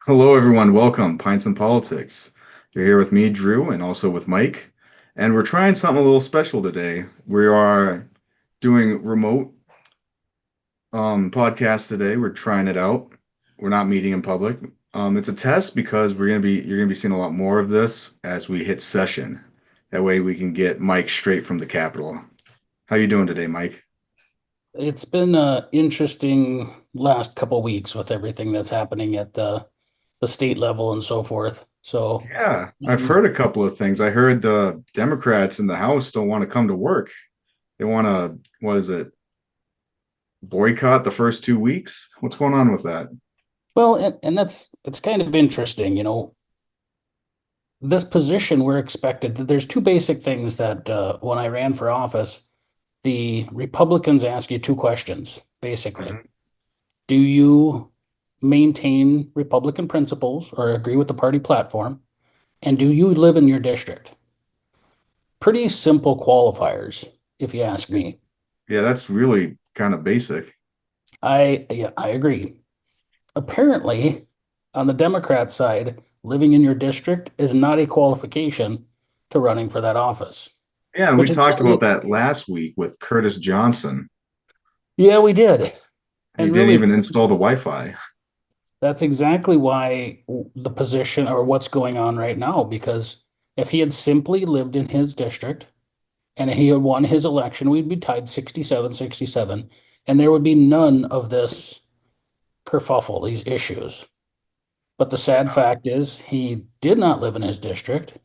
Hello, everyone. Welcome, Pints and Politics. You're here with me, Drew, and also with Mike. And we're trying something a little special today. We are doing remote podcast today. We're trying it out. We're not meeting in public. It's a test because you're gonna be seeing a lot more of this as we hit session. That way we can get Mike straight from the Capitol. How you doing today, Mike? It's been a interesting last couple weeks with everything that's happening at the state level and so forth. So, Yeah, I've um, heard a couple of things. I heard the Democrats in the House don't want to come to work. They want to, what is it, boycott the first 2 weeks? What's going on with that? well, and that's it's kind of interesting, this position we're expected. There's two basic things that when I ran for office, the Republicans ask you two questions, basically. Mhm. Do you maintain Republican principles or agree with the party platform? And do you live in your district? Pretty simple qualifiers, if you ask me. Yeah, that's really kind of basic. Yeah, I agree. Apparently, on the Democrat side, living in your district is not a qualification to running for that office, Yeah, and we which is talked about really, that last week with Curtis Johnson. yeah, we did. He And didn't really, even install the Wi-Fi. that's exactly why the position or what's going on right now, because if he had simply lived in his district and he had won his election, we'd be tied 67-67, and there would be none of this kerfuffle, these issues. But the sad fact is, he did not live in his district,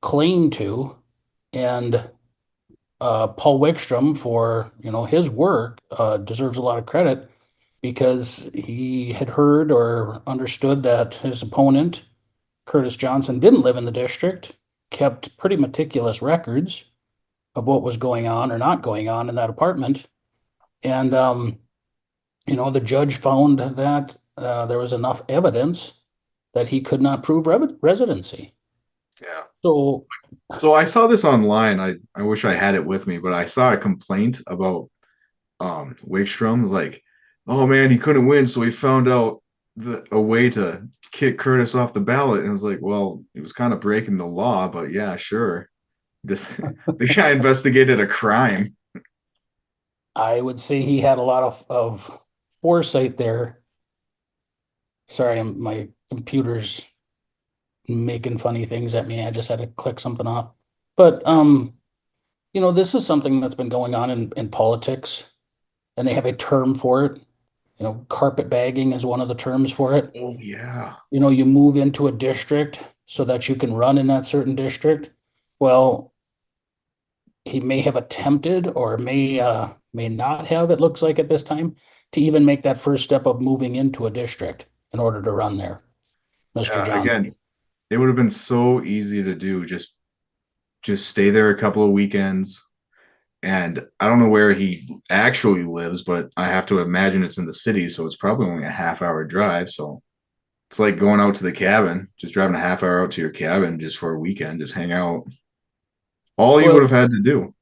claimed to, and Paul Wickstrom for his work deserves a lot of credit because he had heard or understood that his opponent, Curtis Johnson, didn't live in the district, kept pretty meticulous records of what was going on or not going on in that apartment, and the judge found that there was enough evidence that he could not prove residency. Yeah. So, So I saw this online. I wish I had it with me, but I saw a complaint about Wigstrom. Like, oh man, he couldn't win, so he found out a way to kick Curtis off the ballot. And it was like, well, he was kind of breaking the law, but yeah, sure. This the guy investigated a crime. I would say he had a lot of foresight there. Sorry, my computer's making funny things at me. I just had to click something off. But this is something that's been going on in politics, and they have a term for it. Carpet bagging is one of the terms for it. Oh yeah. You move into a district so that you can run in that certain district. Well, he may have attempted or may not have, it looks like at this time, to even make that first step of moving into a district in order to run there, Mr. Yeah, Johnson. again, it would have been so easy to do. Just stay there a couple of weekends. And I don't know where he actually lives, but I have to imagine it's in the city, so it's probably only a half-hour drive. So it's like going out to the cabin, just driving a half hour out to your cabin just for a weekend, just hang out. All you would Well, have had to do.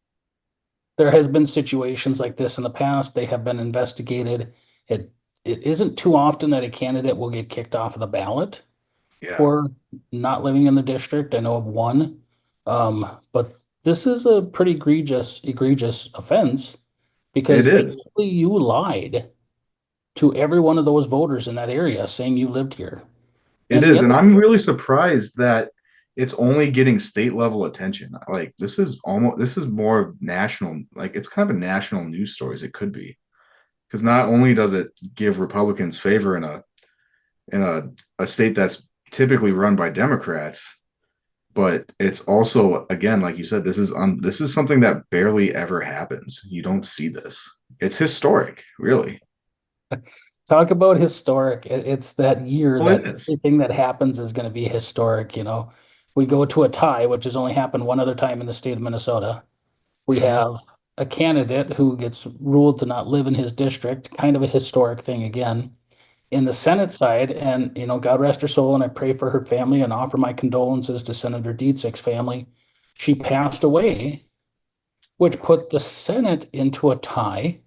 there has been situations like this in the past. They have been investigated. It it isn't too often that a candidate will get kicked off of the ballot Yeah, for not living in the district. I know of one. But this is a pretty egregious offense it because is. basically you lied to every one of those voters in that area saying you lived here. It And the is. And other, I'm really surprised that it's only getting state level attention. Like this is more of national, like it's kind of a national news story as it could be. Because not only does it give Republicans favor in a state that's typically run by Democrats, but it's also again, like you said, this is something that barely ever happens. You don't see this. It's historic, really. talk about historic. It's that year Well, it that is. everything that happens is going to be historic. We go to a tie, which has only happened one other time in the state of Minnesota. We Mhm. have a candidate who gets ruled to not live in his district, kind of a historic thing again. In the Senate side, and God rest her soul, and I pray for her family and offer my condolences to Senator Dietzig's family. She passed away, which put the Senate into a tie.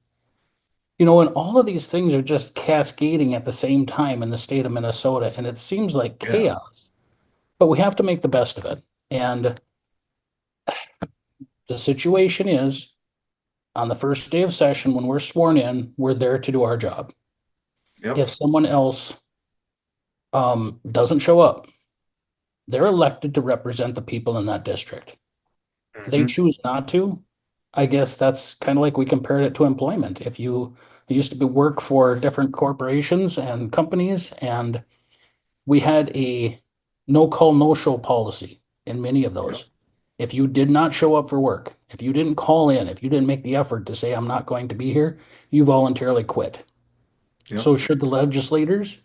And all of these things are just cascading at the same time in the state of Minnesota, and it seems like Yeah. chaos, but we have to make the best of it. And the situation is on the first day of session, when we're sworn in, we're there to do our job. Yep. If someone else doesn't show up, they're elected to represent the people in that district. They Hmm. choose not to. I guess that's kind of like we compared it to employment. If you used to be work for different corporations and companies, and we had a no call, no show policy in many of Yep. those. If you did not show up for work, if you didn't call in, if you didn't make the effort to say, I'm not going to be here, you voluntarily quit. Yep. So, should the legislators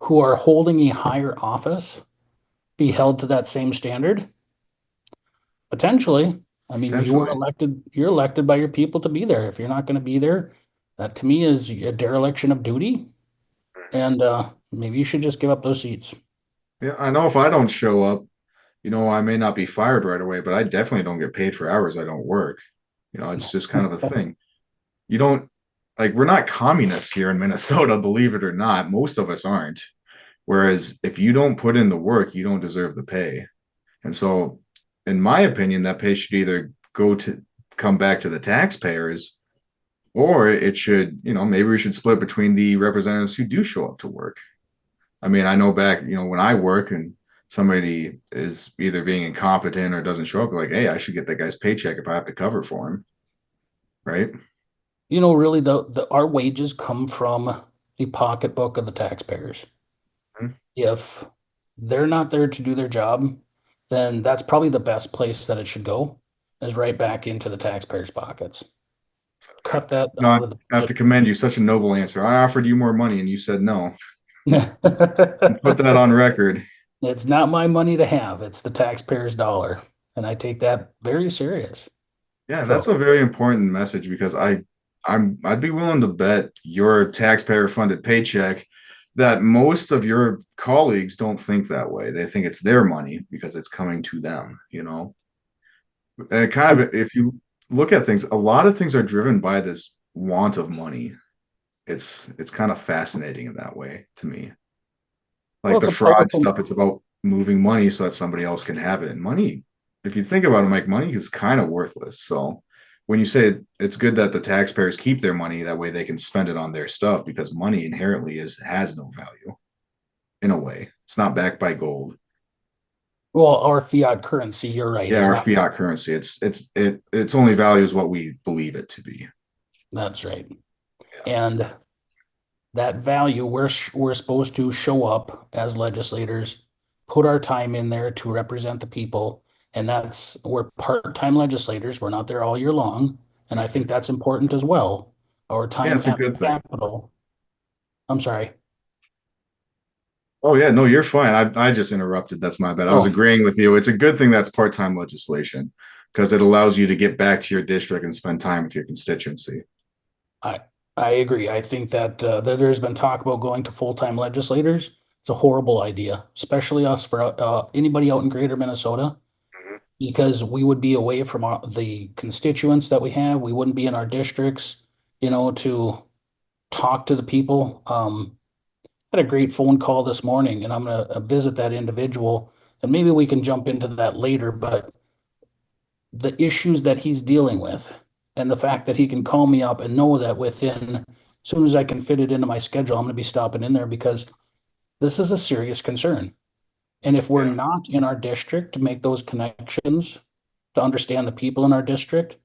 who are holding a higher office be held to that same standard? Potentially. I mean, you were Potentially. elected, you're elected by your people to be there. If you're not going to be there, that to me is a dereliction of duty. And maybe you should just give up those seats. Yeah, I know if I don't show up, I may not be fired right away, but I definitely don't get paid for hours I don't work. It's just kind of a thing. You don't like we're not communists here in Minnesota, believe it or not. Most of us aren't. Whereas if you don't put in the work, you don't deserve the pay. And so, in my opinion, that pay should either come back to the taxpayers, or it should, maybe we should split between the representatives who do show up to work. I mean, I know back, when I work and somebody is either being incompetent or doesn't show up, like, hey, I should get that guy's paycheck if I have to cover for him, right? Really, our wages come from the pocketbook of the taxpayers. Mhm. If they're not there to do their job, then that's probably the best place that it should go, is right back into the taxpayers' pockets. Cut that No, out of the I have to commend you. Such a noble answer. I offered you more money and you said no. And put budget. that on record. It's not my money to have. It's the taxpayer's dollar. And I take that very serious. Yeah, that's So, a very important message because I'd be willing to bet your taxpayer funded paycheck that most of your colleagues don't think that way. They think it's their money because it's coming to them. And kind of if you look at things, a lot of things are driven by this want of money. It's kind of fascinating in that way to me. well, Like it's the a fraud powerful, stuff, it's about moving money so that somebody else can have it. And money, if you think about it, Mike, money is kind of worthless. So when you say it's good that the taxpayers keep their money, that way they can spend it on their stuff because money inherently has no value in a way. It's not backed by gold. well, our fiat currency, you're right, Yeah, is our not. fiat currency. It's only value is what we believe it to be. That's right. And that value, we're supposed to show up as legislators, put our time in there to represent the people. And we're part-time legislators. We're not there all year long. And I think that's important as well. Our Yeah, time it's a at good the thing. Capitol. I'm sorry. Oh yeah, no, you're fine. I just interrupted. That's my bad. I was Oh, agreeing with you. It's a good thing that's part-time legislation because it allows you to get back to your district and spend time with your constituency. I I agree. I think that there's been talk about going to full-time legislators. It's a horrible idea, especially us for anybody out in greater Minnesota, Mhm. because we would be away from the constituents that we have. We wouldn't be in our districts, to talk to the people. I had a great phone call this morning, and I'm going to visit that individual, and maybe we can jump into that later. But the issues that he's dealing with, and the fact that he can call me up and know that within, as soon as I can fit it into my schedule, I'm going to be stopping in there because this is a serious concern. And if we're Yeah. not in our district to make those connections, to understand the people in our district,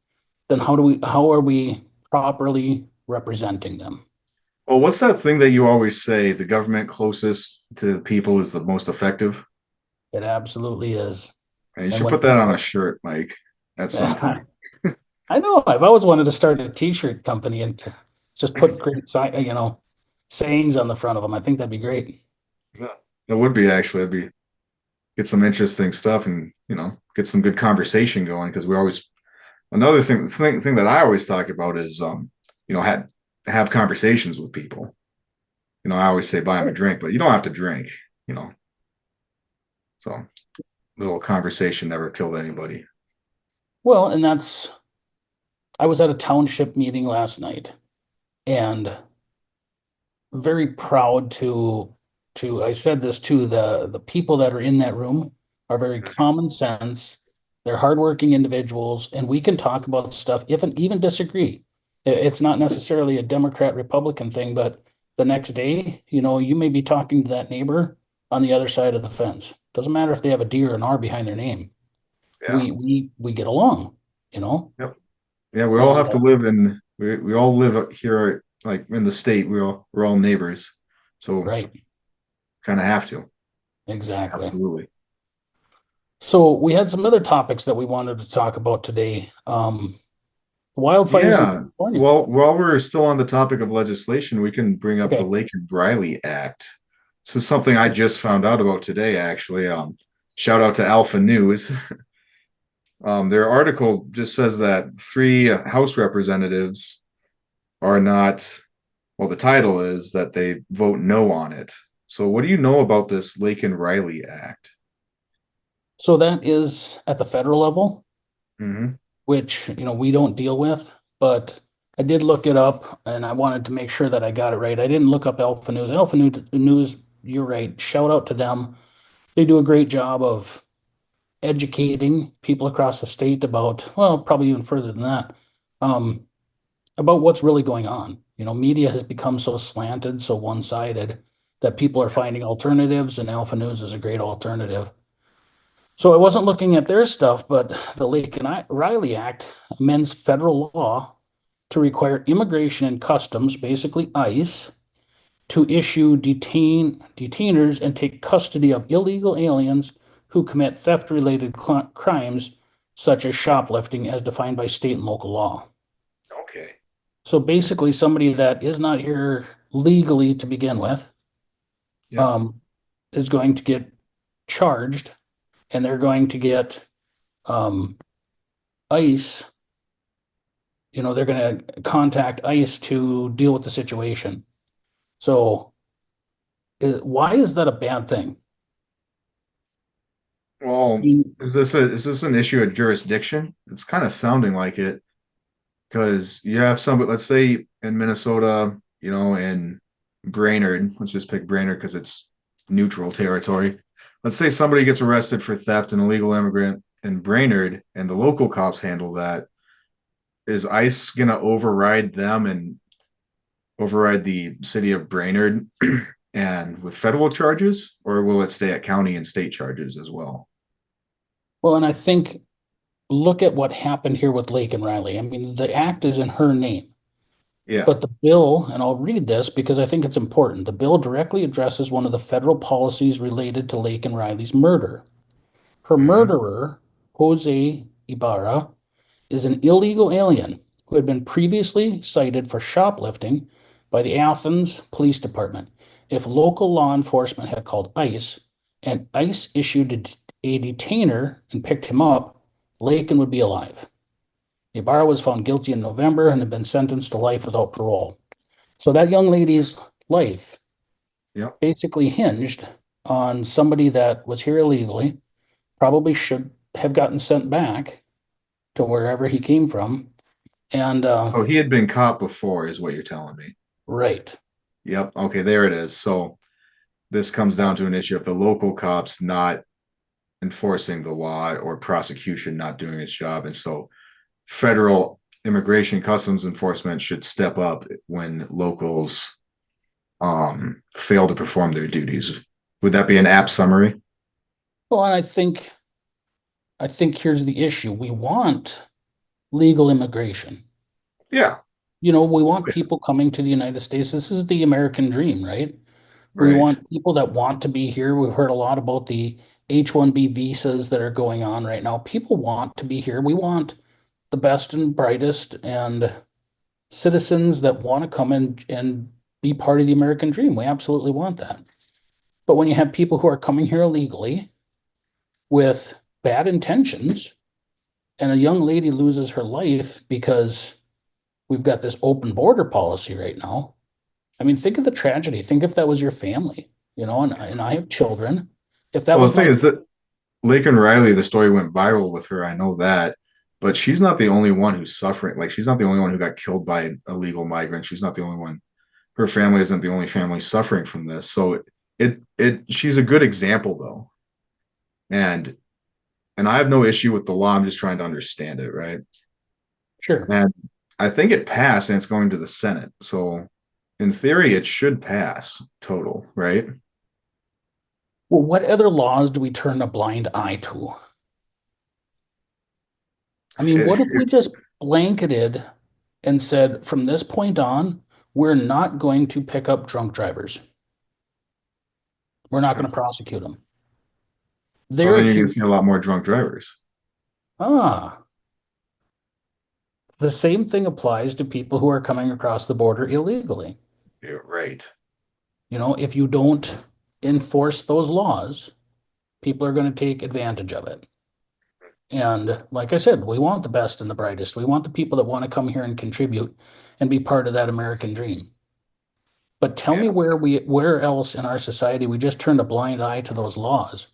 then how are we properly representing them? Well, what's that thing that you always say? The government closest to the people is the most effective. It absolutely is. And you And should when put that on a people, shirt, Mike, at some point. I know I've always wanted to start a t-shirt company and just put great sayings on the front of them. I think that'd be great. Yeah. That would be actually, it'd be get some interesting stuff and get some good conversation going because we always another thing that I always talk about is have conversations with people. I always say buy them a drink, but you don't have to drink, you know. So little conversation never killed anybody. Well, and I was at a township meeting last night, and very proud to I said this too, the people that are in that room are very common sense. They're hardworking individuals, and we can talk about stuff, if and even disagree. It's not necessarily a Democrat Republican thing, but the next day, you may be talking to that neighbor on the other side of the fence. Doesn't matter if they have a D or an R behind their name. Yeah. We get along, you know, Yep. Yeah, we all and have to live in we all live up here like in the state. We're all neighbors. So right, kind of have to. exactly. Absolutely. So we had some other topics that we wanted to talk about today. Wildfires in Yeah. California. Well, while we're still on the topic of legislation, we can bring up the Okay. Lake and Briley Act. This is something I just found out about today, actually. Shout out to Alpha News. Their article just says that three House representatives are not, well, the title is that they vote no on it. So, what do you know about this Lake and Riley Act? So that is at the federal level, Hmm. which, we don't deal with, but I did look it up and I wanted to make sure that I got it right. I didn't look up Alpha News. News, you're right. Shout out to them. They do a great job of educating people across the state about, well, probably even further than that, um, about what's really going on. Media has become so slanted, so one-sided that people are finding alternatives, and Alpha News is a great alternative. So I wasn't looking at their stuff, but the Lake and Riley Act amends federal law to require immigration and customs, basically ICE, to issue detainers and take custody of illegal aliens who commit theft-related crimes such as shoplifting as defined by state and local law. Okay. So basically, somebody that is not here legally to begin with Yep. um, is going to get charged, and they're going to get um, ICE. They're going to contact ICE to deal with the situation. So, why is that a bad thing? I Well, mean, is this an issue of jurisdiction? It's kind of sounding like it because you have somebody, let's say in Minnesota, in Brainerd, let's just pick Brainerd because it's neutral territory. Let's say somebody gets arrested for theft and illegal immigrant in Brainerd, and the local cops handle that. Is ICE gonna override them and override the city of Brainerd and with federal charges, or will it stay at county and state charges as well? well, and I think look at what happened here with Lake and Riley. I mean, the act is in her name, Yeah. but the bill, and I'll read this because I think it's important. The bill directly addresses one of the federal policies related to Lake and Riley's murder. Her Hmm. murderer, Jose Ibarra, is an illegal alien who had been previously cited for shoplifting by the Athens Police Department. If local law enforcement had called ICE and ICE issued a detainer and picked him up, Lakin would be alive. Ibarra was found guilty in November and had been sentenced to life without parole. So that young lady's life Yep. basically hinged on somebody that was here illegally, probably should have gotten sent back to wherever he came from. And So he had been caught before, is what you're telling me. right. Yep. Okay, there it is. So this comes down to an issue of the local cops not enforcing the law or prosecution not doing its job. And so federal immigration customs enforcement should step up when locals fail to perform their duties. Would that be an apt summary? Well, and I think here's the issue. We want legal immigration. Yeah. We want people coming to the United States. This is the American dream, right? We Right. want people that want to be here. We've heard a lot about the H-1B visas that are going on right now. People want to be here. We want the best and brightest and citizens that want to come and be part of the American dream. We absolutely want that. But when you have people who are coming here illegally with bad intentions, and a young lady loses her life because we've got this open border policy right now. I mean, think of the tragedy. Think if that was your family, and I have children. If that Well, the was thing my, is that Laken Riley, the story went viral with her. I know that. but she's not the only one who's suffering. Like she's not the only one who got killed by illegal migrants. She's not the only one. Her family isn't the only family suffering from this. So she's a good example though. And I have no issue with the law. I'm just trying to understand it, right? Sure. And I think it passed and it's going to the Senate. So in theory, it should pass total, right? Well, what other laws do we turn a blind eye to? I mean, what if we just blanketed and said, from this point on, we're not going to pick up drunk drivers. We're not going to prosecute them. Well, They're then you're going here. to see a lot more drunk drivers. Ah, the same thing applies to people who are coming across the border illegally. Yeah, right. If you don't enforce those laws, people are going to take advantage of it. And like I said, we want the best and the brightest. We want the people that want to come here and contribute and be part of that American dream. But tell Yeah. me where else in our society we just turned a blind eye to those laws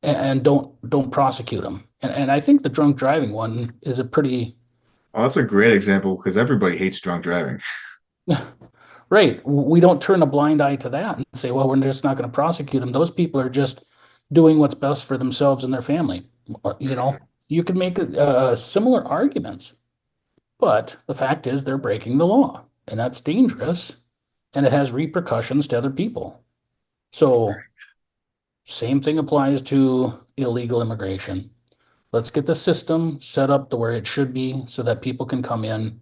and don't prosecute them. And I think the drunk driving one is a pretty Well, that's a great example because everybody hates drunk driving. right. We don't turn a blind eye to that and say, well, we're just not going to prosecute them. Those people are just doing what's best for themselves and their family. You could make similar arguments, but the fact is they're breaking the law, and that's dangerous, and it has repercussions to other people. So, same thing applies to illegal immigration. Let's get the system set up to where it should be so that people can come in,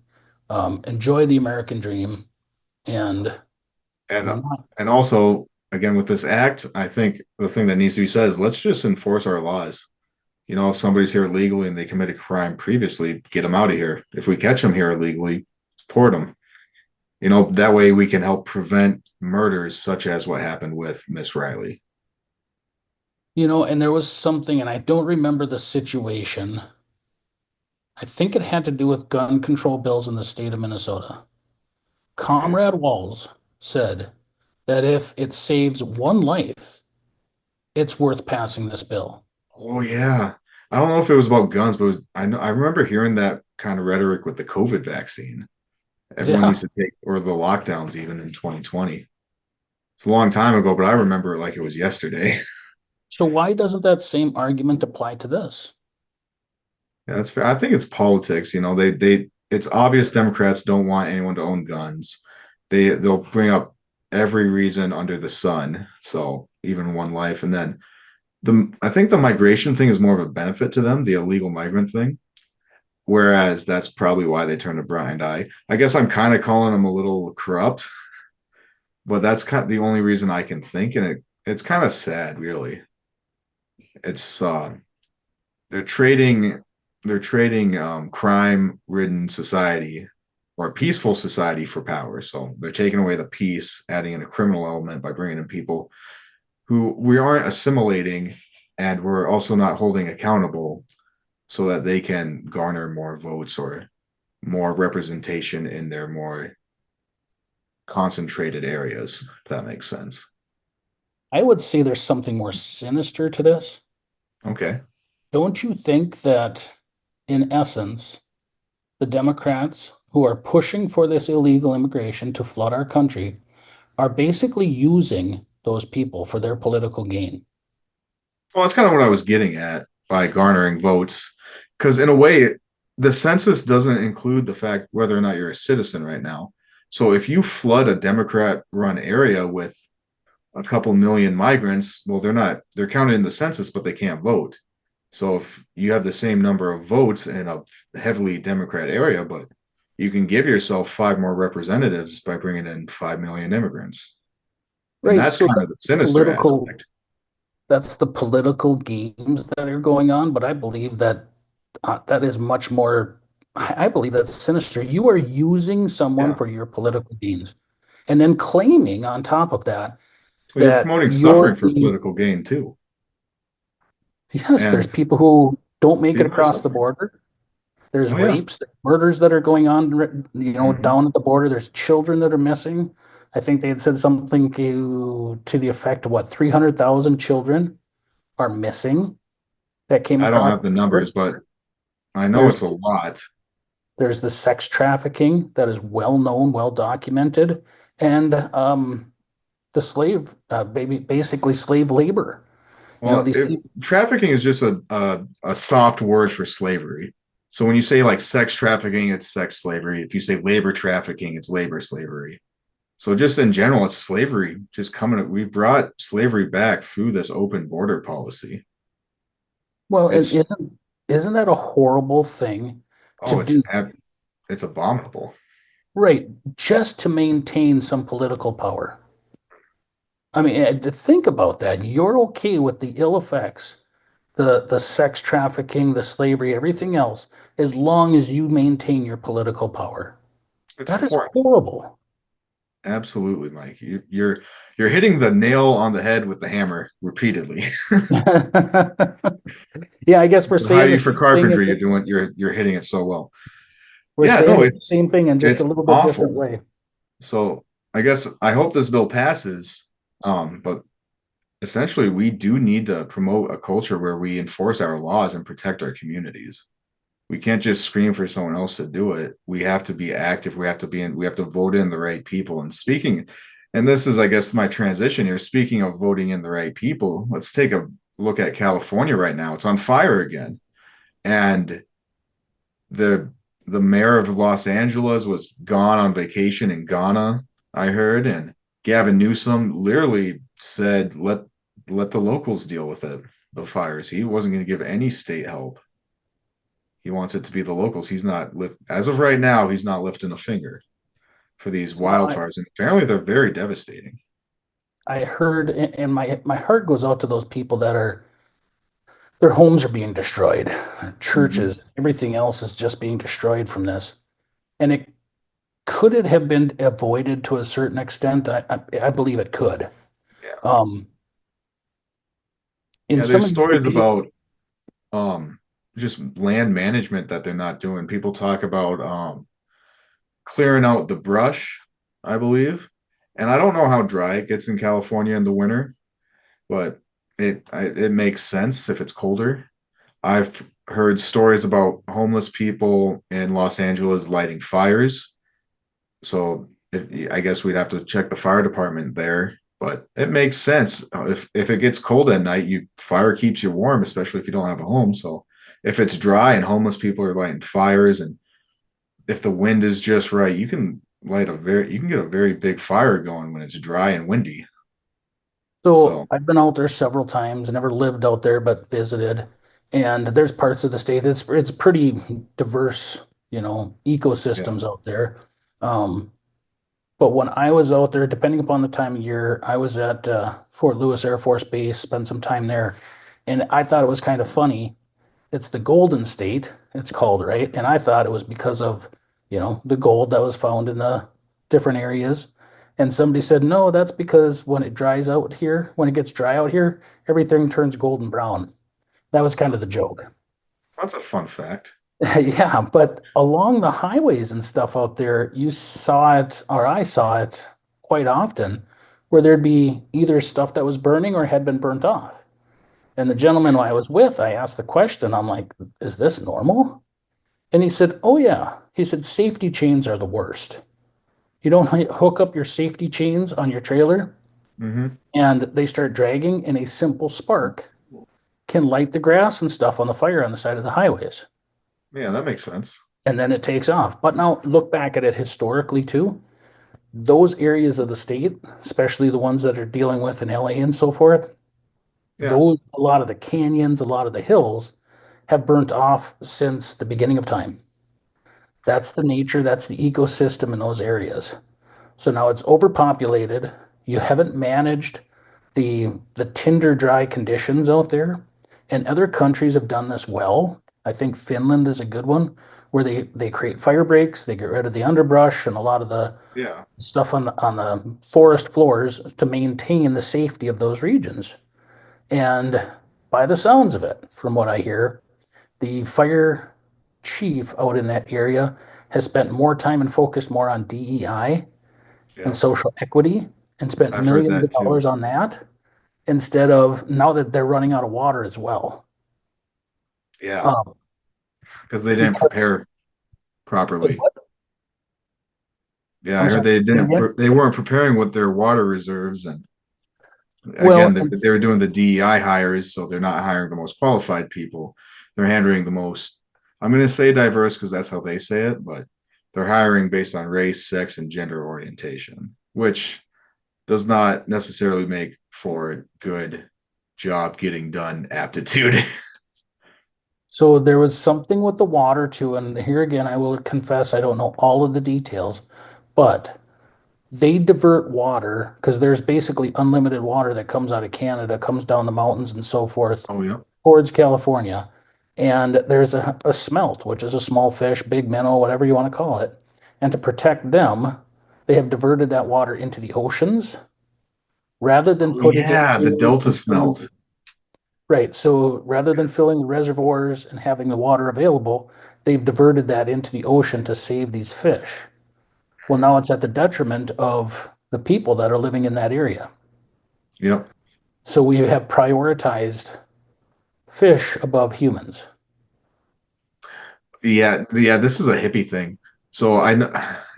enjoy the American dream, and And not. also, again, with this act, I think the thing that needs to be said is let's just enforce our laws. If somebody's here legally and they committed a crime previously, get them out of here. If we catch them here illegally, port them. That way we can help prevent murders such as what happened with Miss Riley. And there was something, and I don't remember the situation. I think it had to do with gun control bills in the state of Minnesota. Okay. Comrade Walls said that if it saves one life, it's worth passing this bill. Oh yeah. I don't know if it was about guns, but I remember hearing that kind of rhetoric with the COVID vaccine. Everyone Yeah. needs to take, or the lockdowns even in 2020. It's a long time ago, but I remember it like it was yesterday. So why doesn't that same argument apply to this? Yeah, that's fair. I think it's politics. It's obvious Democrats don't want anyone to own guns. They'll bring up every reason under the sun. So even one life, and then I think the migration thing is more of a benefit to them, the illegal migrant thing. Whereas that's probably why they turned a blind eye. I guess I'm kind of calling them a little corrupt, but that's kind of the only reason I can think, and it's kind of sad, really. It's they're trading crime-ridden society or a peaceful society for power. So they're taking away the peace, adding in a criminal element by bringing in people who we aren't assimilating, and we're also not holding accountable so that they can garner more votes or more representation in their more concentrated areas, if that makes sense. I would say there's something more sinister to this. Okay. Don't you think that, in essence, the Democrats who are pushing for this illegal immigration to flood our country are basically using those people for their political gain? Well, that's kind of what I was getting at by garnering votes. Because in a way, the census doesn't include the fact whether or not you're a citizen right now. So if you flood a Democrat run area with a couple million migrants, well, they're counted in the census, but they can't vote. So if you have the same number of votes in a heavily Democrat area, but you can give yourself five more representatives by bringing in 5 million immigrants. And Right. that's So kind of the sinister aspect. that's the political games that are going on, but I believe that that is much more, I believe that's sinister. You are using someone Yeah. for your political gains and then claiming on top of that Well, you're that promoting you're suffering for political gain too. yes, there's And people who don't make it people are across the suffering. border. There's Oh yeah. rapes, there's murders that are going on, Hmm. down at the border. There's children that are missing. I think they had said something to the effect of what, 300,000 children are missing that came I don't across have the the border. numbers, but I know There's it's a lot. there's the sex trafficking that is well known, well documented, and the slave, basically slave labor. You know, Well, these people. trafficking is just a soft word for slavery. So when you say like sex trafficking, it's sex slavery. If you say labor trafficking, it's labor slavery. So just in general, it's slavery. Just coming. We've brought slavery back through this open border policy. Well, and It's isn't that a horrible thing to oh, do? it's abominable. Right, just to maintain some political power. I mean, to think about that, you're okay with the ill effects, the sex trafficking, the slavery, everything else, as long as you maintain your political power. It's That is horrible. horrible. Absolutely, Mike. You're hitting the nail on the head with the hammer repeatedly. Yeah, I guess we're saying the Heidi, for same thing carpentry, you're hitting it so well. we're Yeah, saying no, the same thing in just a it's little bit different awful. way. So I guess I hope this bill passes. But essentially, we do need to promote a culture where we enforce our laws and protect our communities. We can't just scream for someone else to do it. We have to be active. We have to vote in the right people. And speaking, and this is, I guess, my transition here. Speaking of voting in the right people, let's take a look at California right now. It's on fire again. And the the mayor of Los Angeles was gone on vacation in Ghana, I heard, and Gavin Newsom literally said, let the locals deal with it, the fires. He wasn't going to give any state help. He wants it to be the locals. He's not lift as of right now, he's not lifting a finger for these So wildfires. And apparently they're very devastating. I heard, and my heart goes out to those people that are their homes are being destroyed, Mm-hmm. churches, everything else is just being destroyed from this. And it could it have been avoided to a certain extent? I believe it could. Yeah. Um, in Yeah, some there's of these stories locations, about um just land management that they're not doing. People talk about clearing out the brush, I believe. And I don't know how dry it gets in California in the winter, but it makes sense if it's colder. I've heard stories about homeless people in Los Angeles lighting fires. So I guess we'd have to check the fire department there, but it makes sense. If it gets cold at night, you fire keeps you warm, especially if you don't have a home. So if it's dry and homeless people are lighting fires and if the wind is just right, you can get a very big fire going when it's dry and windy. so So I've been out there several times, never lived out there, but visited. And there's parts of the state it's pretty diverse, yeah, ecosystems out there. Um, but when I was out there, depending upon the time of year, I was at Fort Lewis Air Force Base, spent some time there, and I thought it was kind of funny. It's the Golden State, it's called, right? And I thought it was because of, the gold that was found in the different areas. And somebody said, no, that's because when it dries out here, when it gets dry out here, everything turns golden brown. That was kind of the joke. that's a fun fact. Yeah, but along the highways and stuff out there, you saw it, or I saw it quite often, where there'd be either stuff that was burning or had been burnt off. And the gentleman I was with, I asked the question, I'm like, is this normal? And he said, oh, yeah. He said, safety chains are the worst. You don't hook up your safety chains on your trailer Hmm. and they start dragging, and a simple spark can light the grass and stuff on the fire on the side of the highways. Yeah, that makes sense. And then it takes off. But now look back at it historically, too. Those areas of the state, especially the ones that are dealing with in LA and so forth, Yeah, a lot of the canyons, a lot of the hills have burnt off since the beginning of time. That's the nature, that's the ecosystem in those areas. So now it's overpopulated. You haven't managed the tinder dry conditions out there. And other countries have done this well. I think Finland is a good one where they create fire breaks, they get rid of the underbrush and a lot of the yeah, stuff on the forest floors to maintain the safety of those regions. And by the sounds of it, from what I hear, the fire chief out in that area has spent more time and focused more on DEI and yeah. social equity and spent I've heard millions of that too. dollars on that instead of now that they're running out of water as well. Yeah. Um, because they didn't because prepare properly. Yeah, I I'm heard sorry. they Say didn't. again? They weren't preparing with their water reserves, and Well, again, they were doing the DEI hires, so they're not hiring the most qualified people. They're hiring the most. I'm going to say diverse because that's how they say it, but they're hiring based on race, sex, and gender orientation, which does not necessarily make for good job getting done aptitude. so there was something with the water too, and here again, I will confess I don't know all of the details, but they divert water because there's basically unlimited water that comes out of Canada, comes down the mountains and so forth Oh yeah. towards California. And there's a smelt, which is a small fish, big minnow, whatever you want to call it. And to protect them, they have diverted that water into the oceans rather than Oh putting it yeah, the in Delta and smelt. filling. Right. So rather than filling the reservoirs and having the water available, they've diverted that into the ocean to save these fish. Well, now it's at the detriment of the people that are living in that area. Yep. So we have prioritized fish above humans. Yeah. This is a hippie thing. So I know.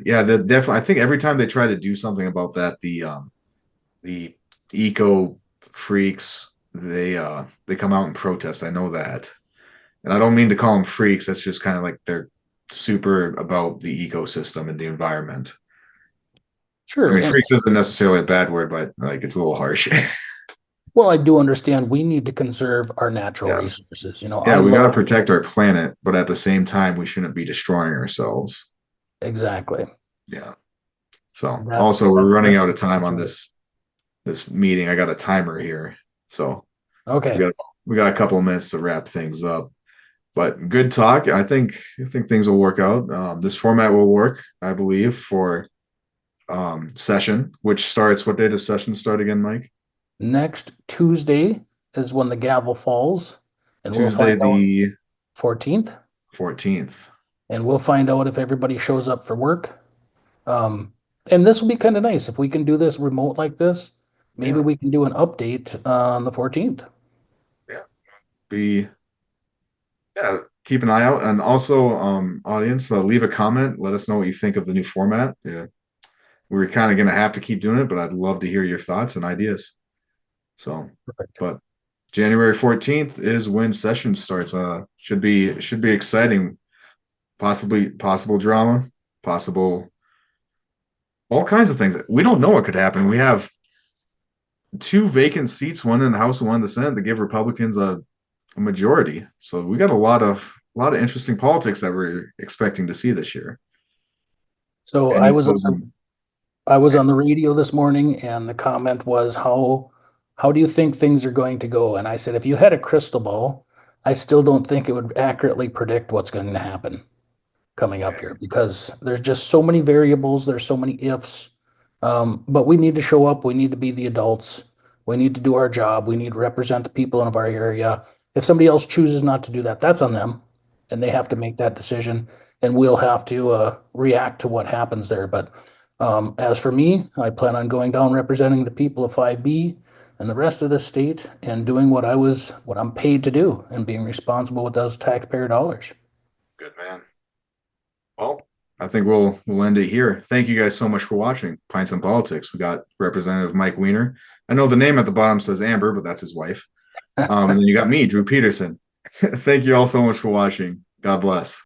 Yeah, the definitely. I think every time they try to do something about that, the eco freaks they come out and protest. I know that, and I don't mean to call them freaks. That's just kind of like they're super about the ecosystem and the environment. I Sure. mean, And freaks isn't necessarily a bad word, but like it's a little harsh. well, I do understand we need to conserve our natural Yeah. resources. Yeah, I we got to love protect our planet, but at the same time, we shouldn't be destroying ourselves. exactly. Yeah. So That's also we're that's running that's out of time that's on right. this meeting. I got a timer here. So we Okay. got we got a couple of minutes to wrap things up. But good talk. I think things will work out. This format will work, I believe, for session, which starts what day does session start again, Mike? Next Tuesday is when the gavel falls, and we'll find Tuesday out the 14th, 14th. and we'll find out if everybody shows up for work. Um, and this will be kind of nice if we can do this remote like this. Maybe Yeah. we can do an update on the 14th. Yeah. Be Yeah, keep an eye out. And also, audience, leave a comment. Let us know what you think of the new format. Yeah, we're kind of going to have to keep doing it, but I'd love to hear your thoughts and ideas. So, Perfect. but January 14th is when session starts. Should be exciting. Possibly possible drama, possible all kinds of things. We don't know what could happen. We have two vacant seats, one in the House and one in the Senate, that give Republicans a majority. So we got a lot of interesting politics that we're expecting to see this year. So Any closing? I was on the radio this morning, and the comment was, how do you think things are going to go? And I said, if you had a crystal ball, I still don't think it would accurately predict what's going to happen coming up here because there's just so many variables, there's so many ifs. But we need to show up, we need to be the adults, we need to do our job, we need to represent the people of our area. If somebody else chooses not to do that, that's on them, and they have to make that decision, and we'll have to react to what happens there. But as for me, I plan on going down representing the people of 5B and the rest of the state and doing what I'm paid to do and being responsible with those taxpayer dollars. Good man. Well, I think we'll end it here. Thank you guys so much for watching Pints and Politics. We got Representative Mike Weiner. I know the name at the bottom says Amber, but that's his wife. And then you got me, Drew Peterson. Thank you all so much for watching. God bless.